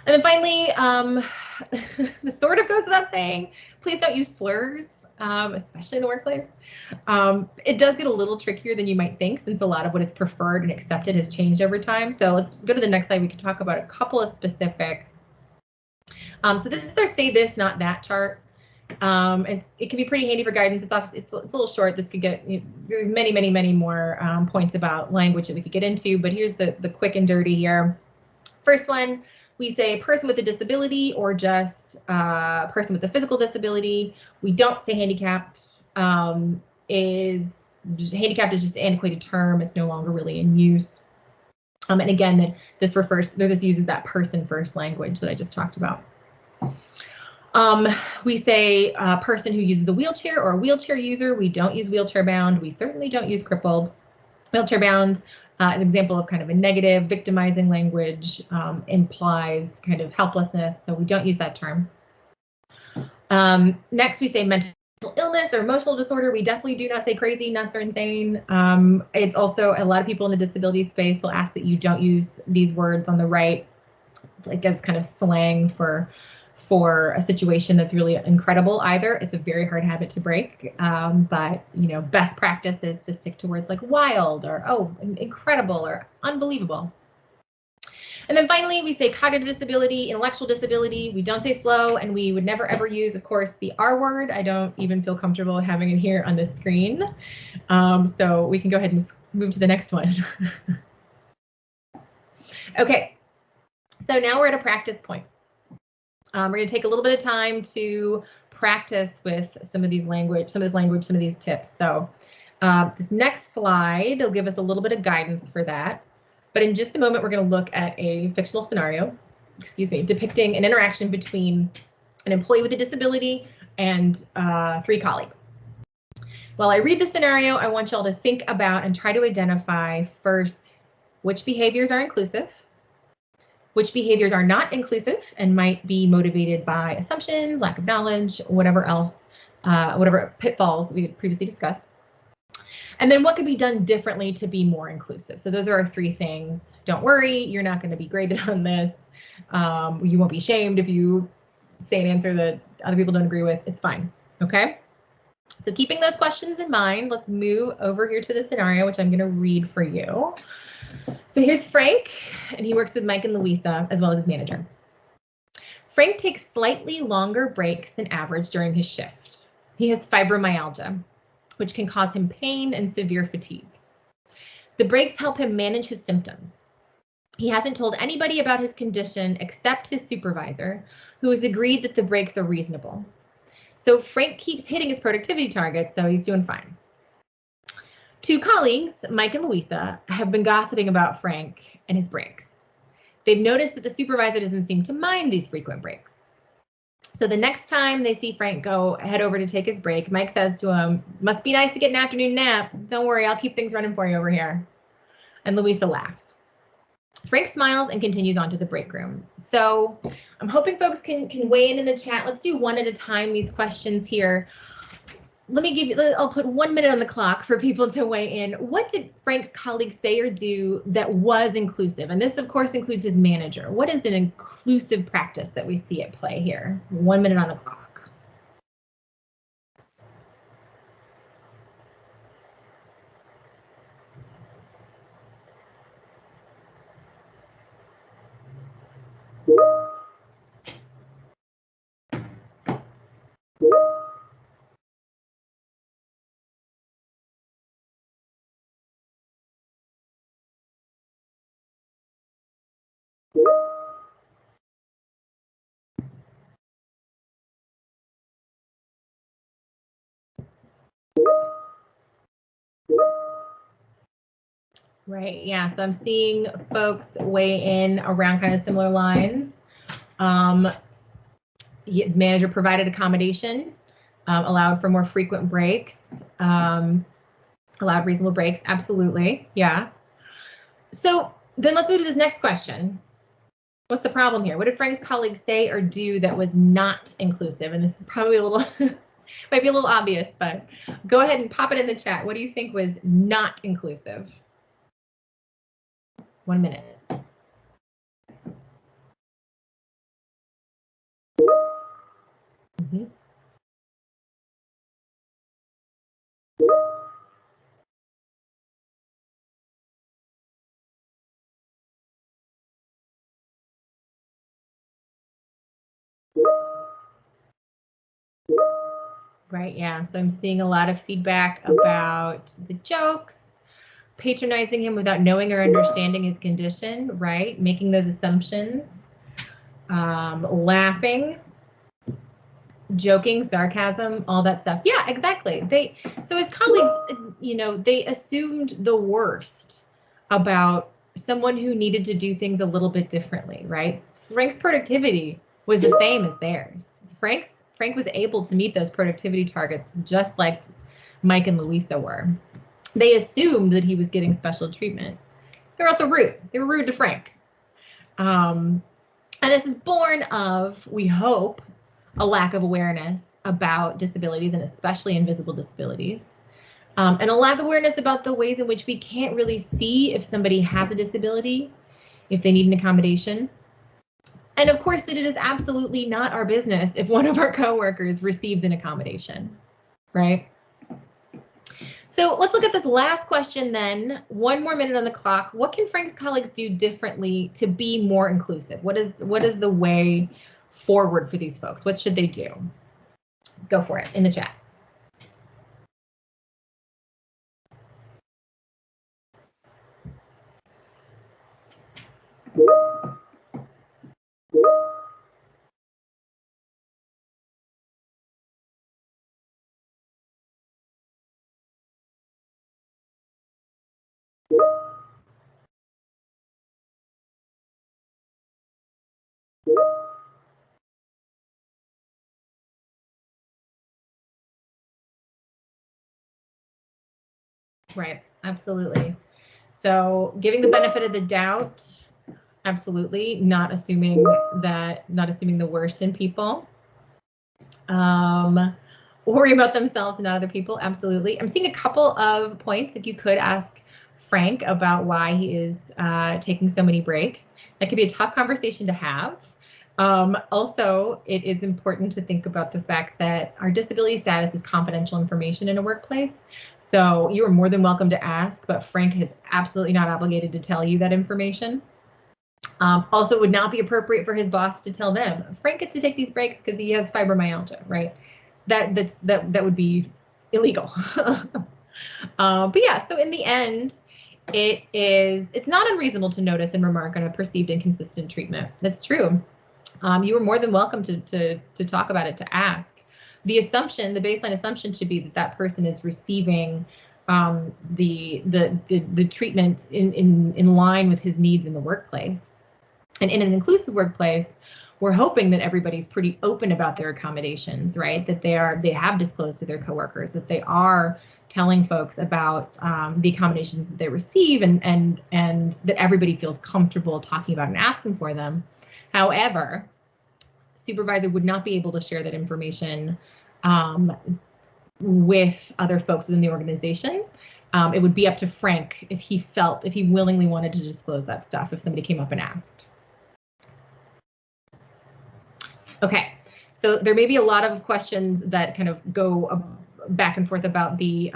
And then finally, this sort of goes without saying, please don't use slurs, especially in the workplace. It does get a little trickier than you might think, since a lot of what is preferred and accepted has changed over time. So let's go to the next slide. We can talk about a couple of specifics. So this is our say this, not that chart. It can be pretty handy for guidance. It's a little short. This could get, there's many more points about language that we could get into, but here's the quick and dirty here. First one, we say person with a disability or just person with a physical disability. We don't say handicapped. Handicapped is just an antiquated term. It's no longer really in use. And again, this uses that person first language that I just talked about. We say a person who uses a wheelchair or a wheelchair user. We don't use wheelchair bound. We certainly don't use crippled. Wheelchair bound, an example of kind of a negative, victimizing language, implies kind of helplessness. So we don't use that term. Next, we say mental illness or emotional disorder. We definitely do not say crazy, nuts, or insane. It's also a lot of people in the disability space will ask that you don't use these words on the right, like as kind of slang for a situation that's really incredible either. It's a very hard habit to break, but you know, best practice is to stick to words like wild or oh, incredible or unbelievable. And then finally, we say cognitive disability, intellectual disability. We don't say slow, and we would never ever use, of course, the R word. I don't even feel comfortable having it here on the screen. So we can go ahead and move to the next one. Okay, so now we're at a practice point. We're going to take a little bit of time to practice with some of this language, some of these tips. So this next slide will give us a little bit of guidance for that. But in just a moment, we're going to look at a fictional scenario, depicting an interaction between an employee with a disability and 3 colleagues. While I read the scenario, I want y'all to think about and try to identify first which behaviors are inclusive, which behaviors are not inclusive and might be motivated by assumptions, lack of knowledge, whatever else, whatever pitfalls we previously discussed. And then what could be done differently to be more inclusive? So those are our 3 things. Don't worry, you're not going to be graded on this. You won't be shamed if you say an answer that other people don't agree with. It's fine. Okay. So keeping those questions in mind, let's move over here to the scenario, which I'm going to read for you. So here's Frank, and he works with Mike and Louisa, as well as his manager. Frank takes slightly longer breaks than average during his shift. He has fibromyalgia, which can cause him pain and severe fatigue. The breaks help him manage his symptoms. He hasn't told anybody about his condition except his supervisor, who has agreed that the breaks are reasonable. So Frank keeps hitting his productivity targets, so he's doing fine. Two colleagues, Mike and Louisa, have been gossiping about Frank and his breaks. They've noticed that the supervisor doesn't seem to mind these frequent breaks. So the next time they see Frank head over to take his break, Mike says to him, "Must be nice to get an afternoon nap. Don't worry, I'll keep things running for you over here." And Louisa laughs. Frank smiles and continues on to the break room. So I'm hoping folks can weigh in the chat. Let's do one at a time, these questions here. I'll put 1 minute on the clock for people to weigh in. What did Frank's colleagues say or do that was inclusive? And this, of course, includes his manager. What is an inclusive practice that we see at play here? 1 minute on the clock. Right, yeah, so I'm seeing folks weigh in around kind of similar lines. Manager provided accommodation, allowed for more frequent breaks, allowed reasonable breaks, absolutely, yeah. So then let's move to this next question. What's the problem here? What did Frank's colleagues say or do that was not inclusive? And this is probably a little, might be a little obvious, but go ahead and pop it in the chat. What do you think was not inclusive? 1 minute. Mm-hmm. Right, yeah, so I'm seeing a lot of feedback about the jokes, patronizing him without knowing or understanding his condition, right? Making those assumptions, laughing, joking, sarcasm, all that stuff. Yeah, exactly. So his colleagues, they assumed the worst about someone who needed to do things a little bit differently, right? Frank's productivity was the same as theirs. Frank was able to meet those productivity targets just like Mike and Louisa were. They assumed that he was getting special treatment. They're also rude. They were rude to Frank. And this is born of, we hope, a lack of awareness about disabilities and especially invisible disabilities. And a lack of awareness about the ways in which we can't really see if somebody has a disability, if they need an accommodation. And of course, that it is absolutely not our business if one of our coworkers receives an accommodation, right? So let's look at this last question then. 1 more minute on the clock. What can Frank's colleagues do differently to be more inclusive? What is the way forward for these folks? What should they do? Go for it in the chat. Right, absolutely. So giving the benefit of the doubt, absolutely, not assuming the worst in people. Worry about themselves and not other people, absolutely. I'm seeing a couple of points. If you could ask Frank about why he is taking so many breaks, that could be a tough conversation to have. Also, it is important to think about the fact that our disability status is confidential information in a workplace. So you are more than welcome to ask, but Frank is absolutely not obligated to tell you that information. Also, it would not be appropriate for his boss to tell them, Frank gets to take these breaks because he has fibromyalgia, right? that would be illegal. But yeah, so in the end, it's not unreasonable to notice and remark on a perceived inconsistent treatment. That's true. You are more than welcome to talk about it, to ask. The baseline assumption should be that person is receiving the treatment in line with his needs in the workplace. And in an inclusive workplace, we're hoping that everybody's pretty open about their accommodations, right? That they have disclosed to their coworkers, that they are telling folks about the accommodations that they receive, and that everybody feels comfortable talking about and asking for them. However, supervisor would not be able to share that information with other folks within the organization. It would be up to Frank if he willingly wanted to disclose that stuff if somebody came up and asked. Okay, so there may be a lot of questions that kind of go back and forth about the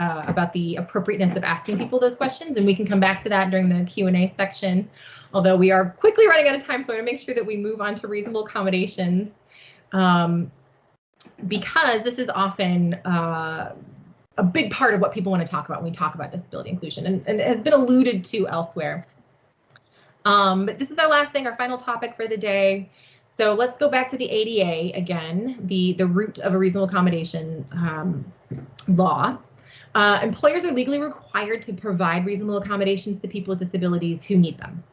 appropriateness of asking people those questions, and we can come back to that during the Q&A section. Although we are quickly running out of time, so I want to make sure that we move on to reasonable accommodations, because this is often a big part of what people want to talk about when we talk about disability inclusion, and it has been alluded to elsewhere. But this is our last thing, our final topic for the day. So let's go back to the ADA again, the root of a reasonable accommodation law. Employers are legally required to provide reasonable accommodations to people with disabilities who need them.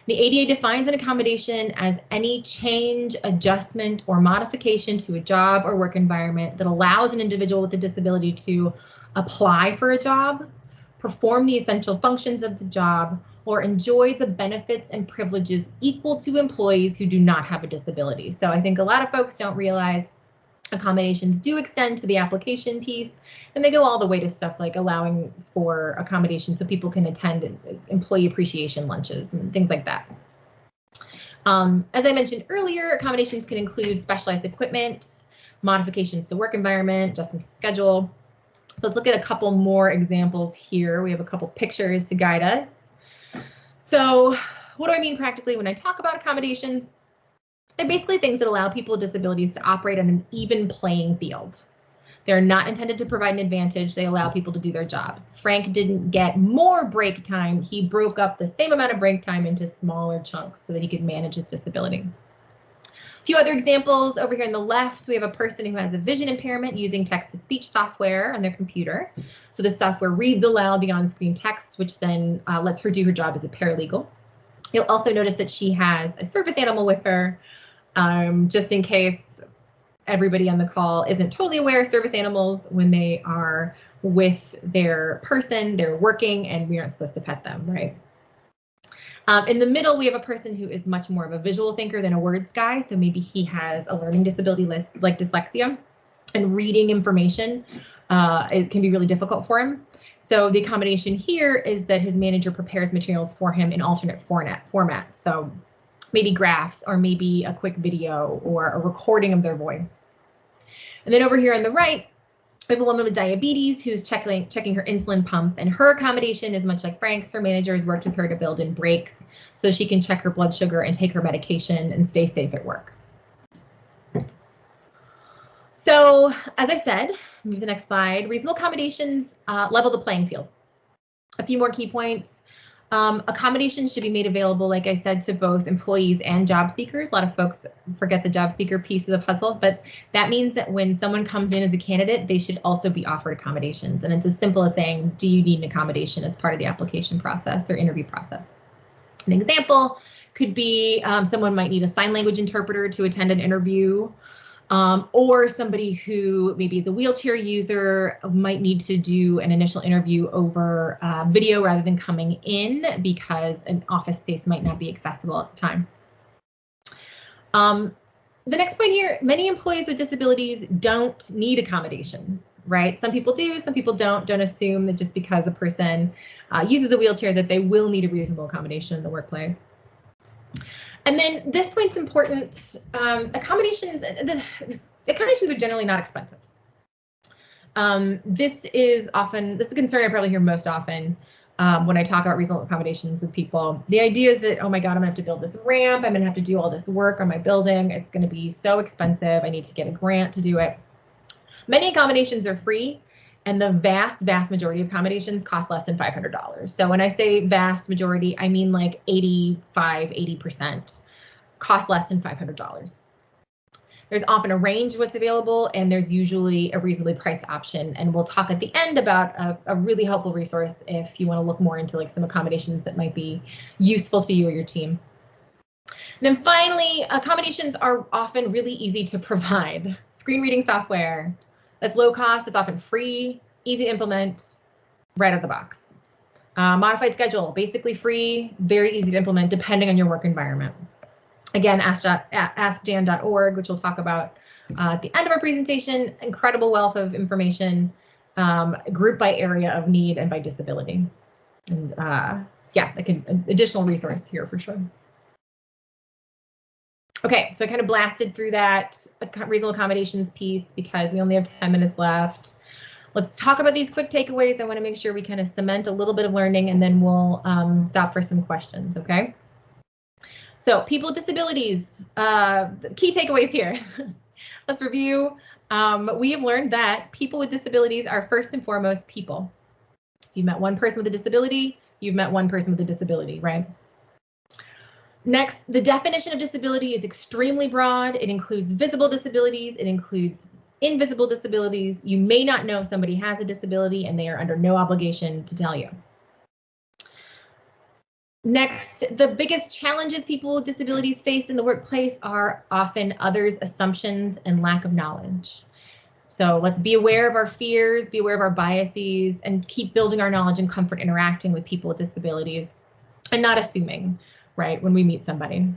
The ADA defines an accommodation as any change, adjustment, or modification to a job or work environment that allows an individual with a disability to apply for a job, perform the essential functions of the job, or enjoy the benefits and privileges equal to employees who do not have a disability. So I think a lot of folks don't realize accommodations do extend to the application piece, and they go all the way to stuff like allowing for accommodations so people can attend employee appreciation lunches and things like that. As I mentioned earlier, accommodations can include specialized equipment, modifications to work environment, adjustments to schedule. So let's look at a couple more examples here. We have a couple pictures to guide us. So what do I mean practically when I talk about accommodations? They're basically things that allow people with disabilities to operate on an even playing field. They're not intended to provide an advantage. They allow people to do their jobs. Frank didn't get more break time. He broke up the same amount of break time into smaller chunks so that he could manage his disability. A few other examples over here on the left, we have a person who has a vision impairment using text-to-speech software on their computer. So the software reads aloud the on-screen text, which then lets her do her job as a paralegal. You'll also notice that she has a service animal with her, just in case everybody on the call isn't totally aware of service animals. When they are with their person, they're working, and we aren't supposed to pet them, right? In the middle, we have a person who is much more of a visual thinker than a words guy. So maybe he has a learning disability like dyslexia, and reading information it can be really difficult for him. So the accommodation here is that his manager prepares materials for him in alternate format. So maybe graphs, or maybe a quick video, or a recording of their voice. And then over here on the right, we have a woman with diabetes who's checking her insulin pump, and her accommodation is much like Frank's. Her manager has worked with her to build in breaks so she can check her blood sugar and take her medication and stay safe at work. So as I said, move to the next slide, reasonable accommodations level the playing field. A few more key points. Accommodations should be made available, like I said, to both employees and job seekers. A lot of folks forget the job seeker piece of the puzzle, but that means that when someone comes in as a candidate, they should also be offered accommodations. And it's as simple as saying, do you need an accommodation as part of the application process or interview process? An example could be someone might need a sign language interpreter to attend an interview. Or somebody who maybe is a wheelchair user might need to do an initial interview over video rather than coming in because an office space might not be accessible at the time. The next point here, many employees with disabilities don't need accommodations, right? Some people do, some people don't. Don't assume that just because a person uses a wheelchair that they will need a reasonable accommodation in the workplace. And then this point's important. Accommodations are generally not expensive. This is a concern I probably hear most often when I talk about reasonable accommodations with people. The idea is that, oh my God, I'm gonna have to build this ramp. I'm gonna have to do all this work on my building. It's gonna be so expensive. I need to get a grant to do it. Many accommodations are free, and the vast majority of accommodations cost less than $500. So when I say vast majority, I mean like 80% cost less than $500. There's often a range of what's available, and there's usually a reasonably priced option. And we'll talk at the end about a really helpful resource if you want to look more into like some accommodations that might be useful to you or your team. And then finally, accommodations are often really easy to provide. Screen reading software that's low cost, it's often free, easy to implement, right out of the box. Modified schedule, basically free, very easy to implement depending on your work environment. Again, askjan.org, which we'll talk about at the end of our presentation. Incredible wealth of information, grouped by area of need and by disability. And yeah, like an additional resource here for sure. Okay, so I kind of blasted through that reasonable accommodations piece because we only have 10 minutes left. Let's talk about these quick takeaways. I want to make sure we kind of cement a little bit of learning, and then we'll stop for some questions, okay? So people with disabilities, key takeaways here. Let's review. We have learned that people with disabilities are first and foremost people. You've met one person with a disability, you've met one person with a disability, right? Next, the definition of disability is extremely broad. It includes visible disabilities, it includes invisible disabilities. You may not know somebody has a disability, and they are under no obligation to tell you. Next, the biggest challenges people with disabilities face in the workplace are often others' assumptions and lack of knowledge. So let's be aware of our fears, be aware of our biases, and keep building our knowledge and comfort interacting with people with disabilities and not assuming, right, when we meet somebody.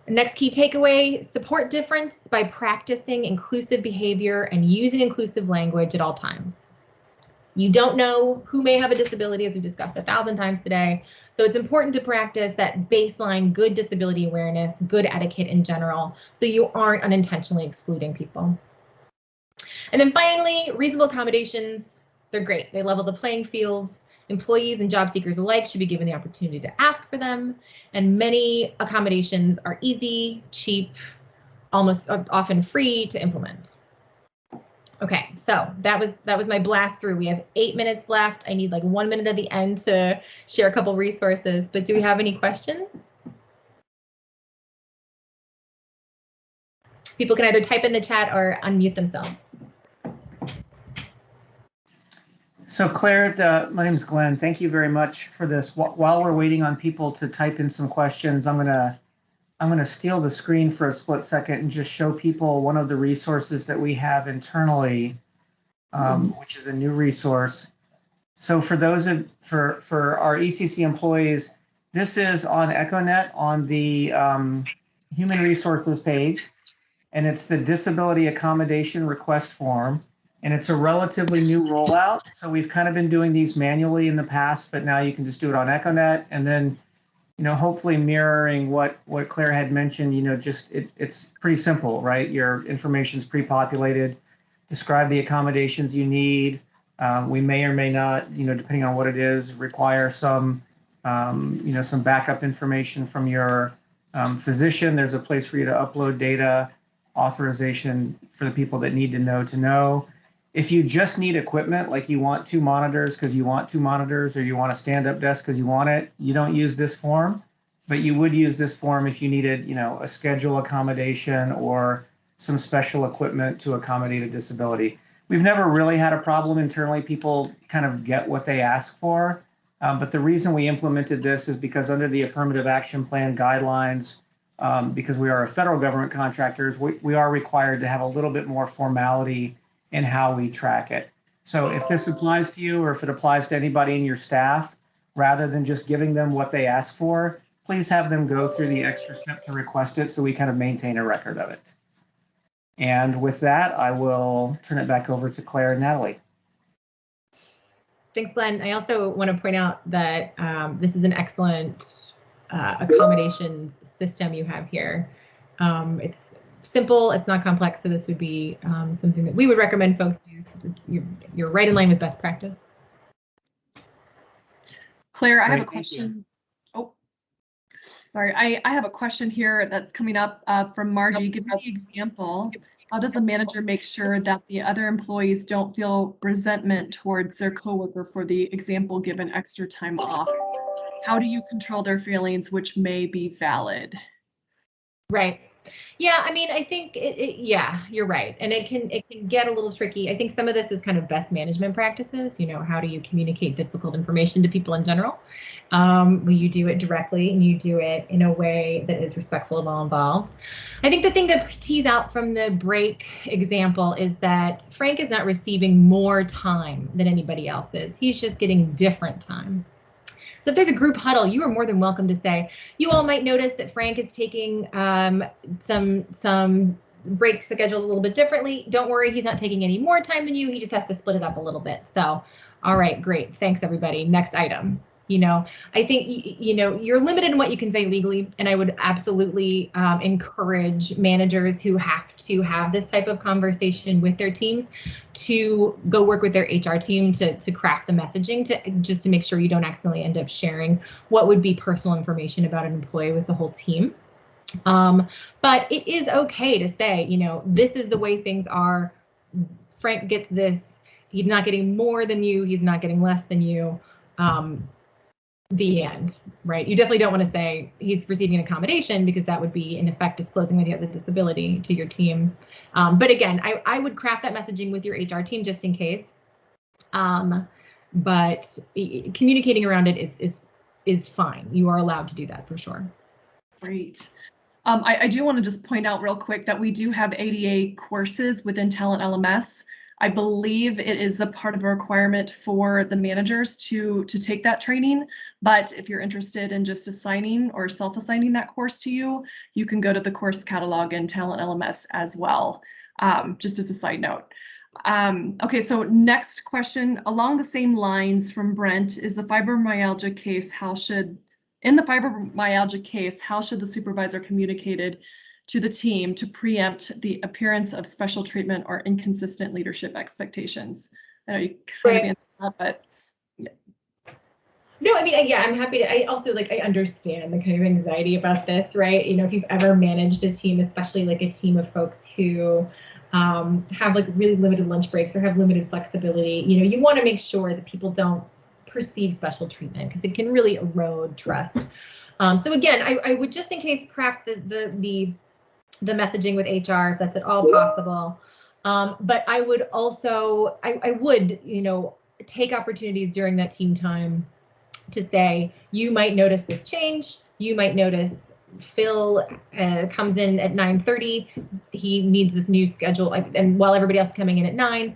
Next key takeaway, support difference by practicing inclusive behavior and using inclusive language at all times. You don't know who may have a disability, as we discussed 1,000 times today. So it's important to practice that baseline good disability awareness, good etiquette in general, so you aren't unintentionally excluding people. And then finally, reasonable accommodations, they're great. They level the playing field. Employees and job seekers alike should be given the opportunity to ask for them. And many accommodations are easy, cheap, almost often free to implement. Okay, so that was my blast through. We have 8 minutes left. I need like 1 minute at the end to share a couple resources, but do we have any questions? People can either type in the chat or unmute themselves. So Claire, my name is Glenn. Thank you very much for this. While we're waiting on people to type in some questions, I'm gonna steal the screen for a split second and just show people one of the resources that we have internally, which is a new resource. So for those for our ECC employees, this is on EchoNet on the Human Resources page, and it's the Disability Accommodation Request Form. And it's a relatively new rollout. So we've kind of been doing these manually in the past, but now you can just do it on EchoNet. And then, you know, hopefully mirroring what Claire had mentioned, you know, just it's pretty simple, right? Your information's pre-populated, describe the accommodations you need. We may or may not, you know, depending on what it is, require some, you know, some backup information from your physician. There's a place for you to upload data, authorization for the people that need to know. If you just need equipment, like you want 2 monitors because you want 2 monitors, or you want a stand-up desk because you want it, you don't use this form, but you would use this form if you needed, you know, a schedule accommodation or some special equipment to accommodate a disability. We've never really had a problem internally. People kind of get what they ask for, but the reason we implemented this is because under the Affirmative Action Plan guidelines, because we are a federal government contractors, we are required to have a little bit more formality in how we track it. So if this applies to you, or if it applies to anybody in your staff, rather than just giving them what they ask for, please have them go through the extra step to request it so we kind of maintain a record of it. And with that, I will turn it back over to Claire and Natalie. Thanks, Glenn. I also want to point out that this is an excellent accommodations system you have here. It's simple, it's not complex, so this would be something that we would recommend folks use. You're right in line with best practice. Claire, I have a question. Oh, sorry, I have a question here that's coming up from Margie. Give me the example How does a manager make sure that the other employees don't feel resentment towards their coworker for the example given extra time off? How do you control their feelings, which may be valid? Right. Yeah, I mean, I think yeah, you're right. And it can get a little tricky. I think some of this is kind of best management practices. You know, how do you communicate difficult information to people in general? Will you do it directly and you do it in a way that is respectful of all involved? I think the thing to tease out from the break example is that Frank is not receiving more time than anybody else is. He's just getting different time. So if there's a group huddle, you are more than welcome to say, you all might notice that Frank is taking some break schedules a little bit differently. Don't worry, he's not taking any more time than you. He just has to split it up a little bit. So, all right, great. Thanks, everybody. Next item. You know, I think, you know, you're limited in what you can say legally, and I would absolutely encourage managers who have to have this type of conversation with their teams to go work with their HR team to craft the messaging, just to make sure you don't accidentally end up sharing what would be personal information about an employee with the whole team. But it is okay to say, you know, this is the way things are. Frank gets this. He's not getting more than you. He's not getting less than you. The end, right? You definitely don't want to say he's receiving an accommodation, because that would be in effect disclosing that he has a disability to your team. But again, I would craft that messaging with your HR team just in case. But communicating around it is fine. You are allowed to do that for sure. Great. I do want to just point out real quick that we do have ADA courses within Talent LMS. I believe it is a part of a requirement for the managers to take that training. But if you're interested in just assigning or self-assigning that course to you, you can go to the course catalog in Talent LMS as well, just as a side note. Okay, so next question, along the same lines from Brent, is the fibromyalgia case, in the fibromyalgia case, how should the supervisor communicated to the team to preempt the appearance of special treatment or inconsistent leadership expectations? I know you kind of answered that, but yeah. No, I mean, yeah, I'm happy to. I also I understand the kind of anxiety about this, right? You know, if you've ever managed a team, especially like a team of folks who have like really limited lunch breaks or have limited flexibility, you know, you want to make sure that people don't perceive special treatment, because it can really erode trust. So again, I would just in case craft the messaging with HR if that's at all possible. But I would also, I would, you know, take opportunities during that team time to say, you might notice this change. You might notice Phil comes in at 9:30. He needs this new schedule, and while everybody else is coming in at 9,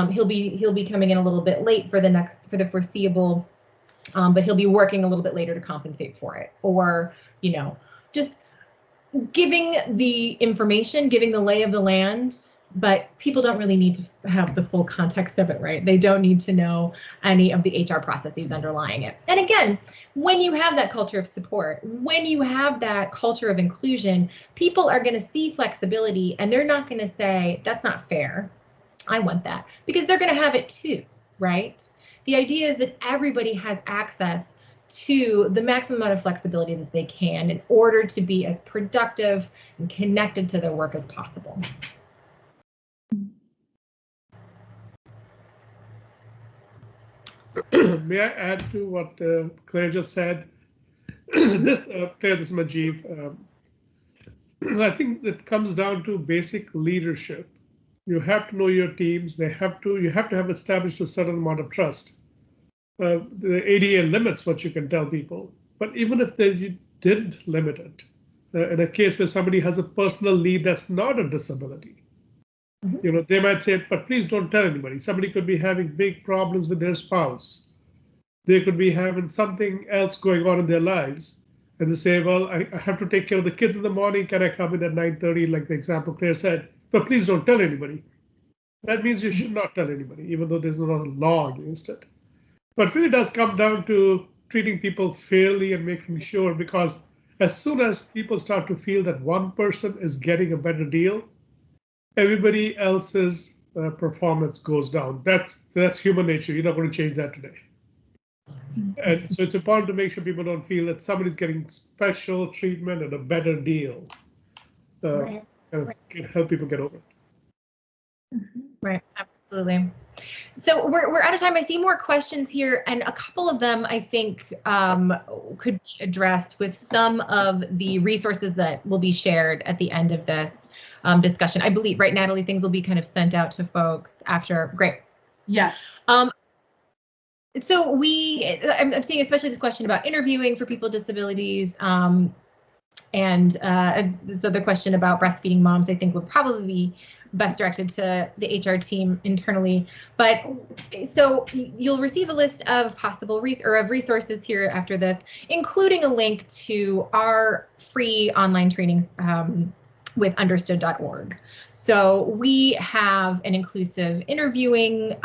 he'll be coming in a little bit late for the foreseeable, but he'll be working a little bit later to compensate for it. Or, you know, just giving the information, giving the lay of the land, but people don't really need to have the full context of it, right? They don't need to know any of the HR processes underlying it. And again, when you have that culture of support, when you have that culture of inclusion, people are going to see flexibility and they're not going to say, that's not fair. I want that, because they're going to have it too, right? The idea is that everybody has access to the maximum amount of flexibility that they can in order to be as productive and connected to their work as possible. May I add to what Claire just said? Claire, this is Najeev. I think it comes down to basic leadership. You have to know your teams. You have to have established a certain amount of trust. The ADA limits what you can tell people, but even if you didn't limit it, in a case where somebody has a personal need that's not a disability, you know, they might say, but please don't tell anybody. Somebody could be having big problems with their spouse. They could be having something else going on in their lives. And they say, well, I have to take care of the kids in the morning. Can I come in at 9:30, like the example Claire said? But please don't tell anybody. That means you should not tell anybody, even though there's not a law against it. But it really does come down to treating people fairly and making sure, because as soon as people start to feel that one person is getting a better deal, everybody else's performance goes down. That's human nature. You're not going to change that today. And so it's important to make sure people don't feel that somebody's getting special treatment and a better deal. And can help people get over it. Right, absolutely. So we're out of time. I see more questions here, and a couple of them I think could be addressed with some of the resources that will be shared at the end of this discussion. I believe, right, Natalie, things will be kind of sent out to folks after. Great. Yes. So I'm seeing especially this question about interviewing for people with disabilities, and this other question about breastfeeding moms, I think would probably be best directed to the HR team internally. But so you'll receive a list of possible resources here after this, including a link to our free online training with understood.org. So we have an inclusive interviewing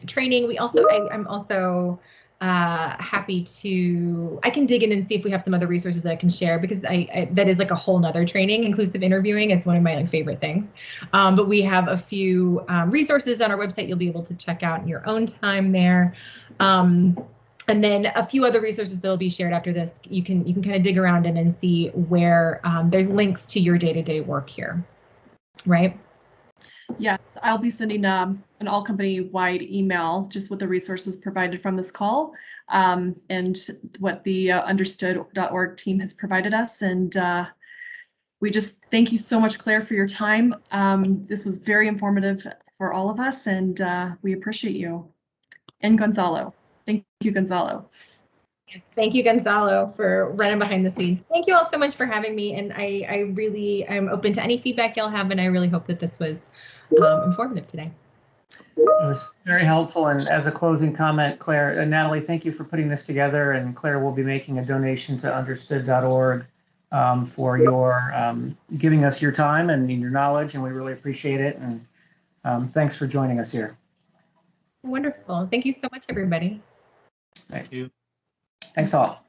training. We also, I'm also happy to, I can dig in and see if we have some other resources that I can share, because that is like a whole nother training. Inclusive interviewing, it's one of my favorite things. But we have a few resources on our website you'll be able to check out in your own time there. And then a few other resources that will be shared after this. You can kind of dig around in and see where there's links to your day-to-day work here, right? Yes, I'll be sending an all company-wide email just with the resources provided from this call and what the understood.org team has provided us. And we just thank you so much, Claire, for your time. This was very informative for all of us, and we appreciate you. And Gonzalo. Thank you, Gonzalo. Yes, thank you, Gonzalo, for running behind the scenes. Thank you all so much for having me, and I'm open to any feedback y'all have, and I really hope that this was informative today. It was very helpful. And as a closing comment, Claire and Natalie, thank you for putting this together. And Claire will be making a donation to understood.org for your giving us your time and your knowledge, and we really appreciate it. And thanks for joining us here. Wonderful. Thank you so much, everybody. Thank you. Thanks all.